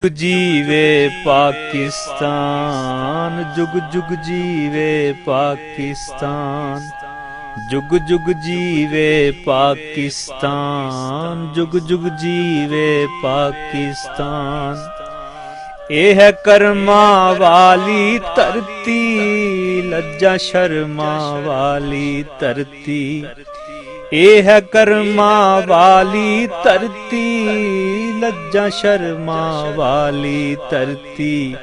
जीवे पाकिस्तान, जुग जुग जीवे पाकिस्तान, जुग जुग जीवे पाकिस्तान, जुग जुग जीवे पाकिस्तान। ये है कर्मा वाली धरती, लज्जा शर्मा वाली धरती। ये है कर्मा वाली धरती, लज्जा शर्मा वाली धरती।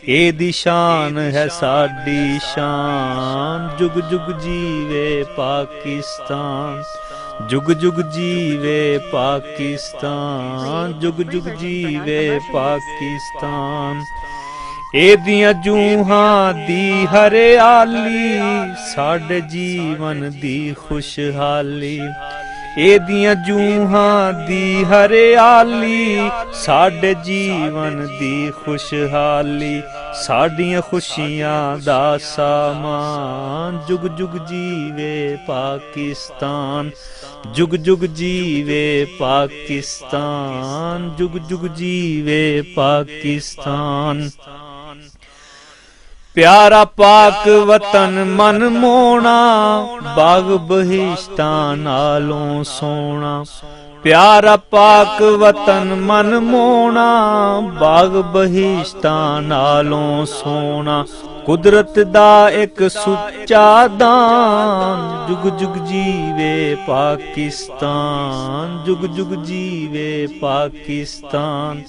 ये दी शान है साडी शान, जुग जुग जीवे पाकिस्तान, जुग जुग जीवे पाकिस्तान, जुग जुग जीवे पाकिस्तान। एदियां जूहां दी हरियाली, साडे जीवन दी खुशहाली। एदियां जूहां दी हरियाली, साडे जीवन दी खुशहाली। साडियां खुशियां दा सामान, जुग जुग जीवे पाकिस्तान, जुग जुग जीवे पाकिस्तान, जुग जुग जीवे पाकिस्तान। प्यारा पाक वतन मन मोना, बाग बहिश्तां नालों सोना। प्यारा पाक वतन मन मोना, बाग बहिश्तां नालों सोना। कुदरत दा एक सुच्चा दान, जुग जुग जीवे पाकिस्तान, जुग जुग जीवे पाकिस्तान,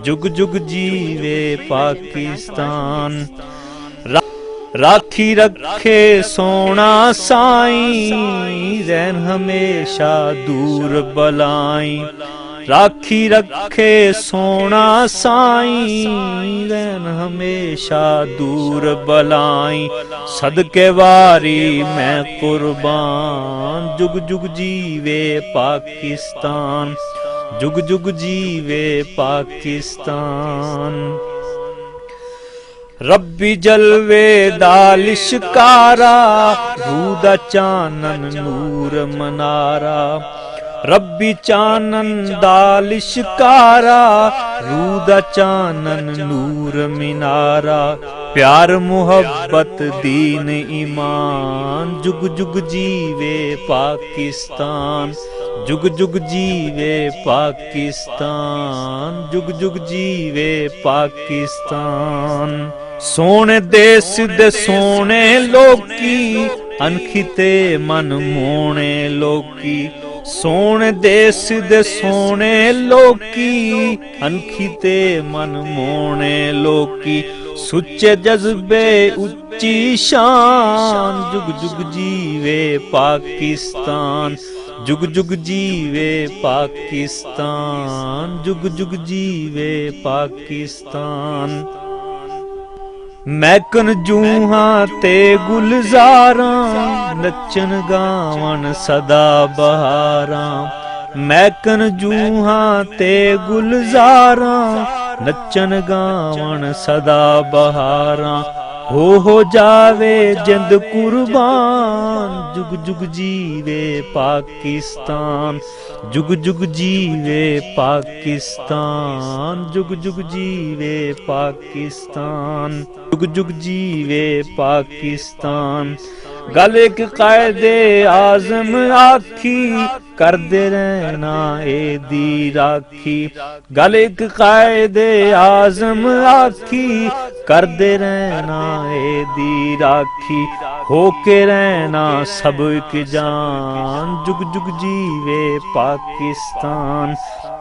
जुग जुग जीवे पाकिस्तान। राखी रखे सोना साईं, रहन हमेशा दूर बलाई। राखी रखे सोना साईं, रहन हमेशा दूर बलाई। सदके वारी मैं कुर्बान, जुग जुग जीवे पाकिस्तान, जुग जुग जीवे पाकिस्तान। रब्बी जलवे दा लिशकारा, रूह दा चानन नूर मनारा। रब्बी चानन दा लिशकारा, रूह दा चानन नूर मीनारा। प्यार मुहब्बत दीन ईमान, जुग जुग जीवे पाकिस्तान, जुग जुग जीवे पाकिस्तान, जुग जुग जीवे पाकिस्तान। सोने देश दे सोने लोकी, अनखिते मन मोने लोकी। सोने देश दे सोने लोकी, अनखिते मन मोने लोकी। सुच्चे जज्बे उच्ची शान, जुग जुग जीवे पाकिस्तान, जुग जुग जीवे पाकिस्तान, जुग जुग जीवे पाकिस्तान। महकन जूहां ते गुलजारां, नचन गावन सदा बहारां। महकन जूहां ते गुलजारां, नचन गावन सदा बहारां। हो जावे जिंद कुर्बान, जुग जुग जीवे पाकिस्तान, जुग जुग जीवे पाकिस्तान, जुग जुग जीवे पाकिस्तान, जुग जुग जीवे पाकिस्तान। गल एक कायदे आज़म आखी, करदे रहना एदी राखी। गल एक कायदे आज़म आखी, करदे रहना एदी राखी। होके रहना सब एक जान, जुग जुग जीवे पाकिस्तान,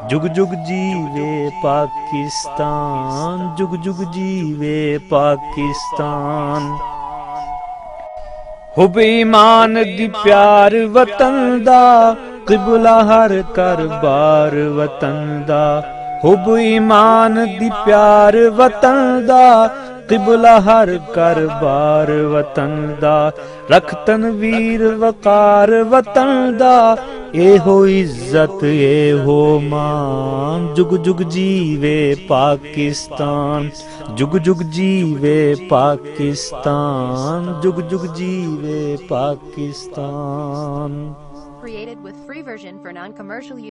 जुग जुग जीवे पाकिस्तान, जुग जुग जीवे पाकिस्तान। हुब ईमान दी प्यार वतन दा, क़िबला हर कर बार वतन दा। हुब ईमान दी प्यार वतन दा, क़िबला हर कर बार वतन दा। रख तनवीर वकार वतन दा, ए हो इज्जत ए हो मान। जुग जुग जीवे पाकिस्तान, जुग जुग जीवे पाकिस्तान, जुग जुग जीवे Pakistan. Created with free version for non-commercial use.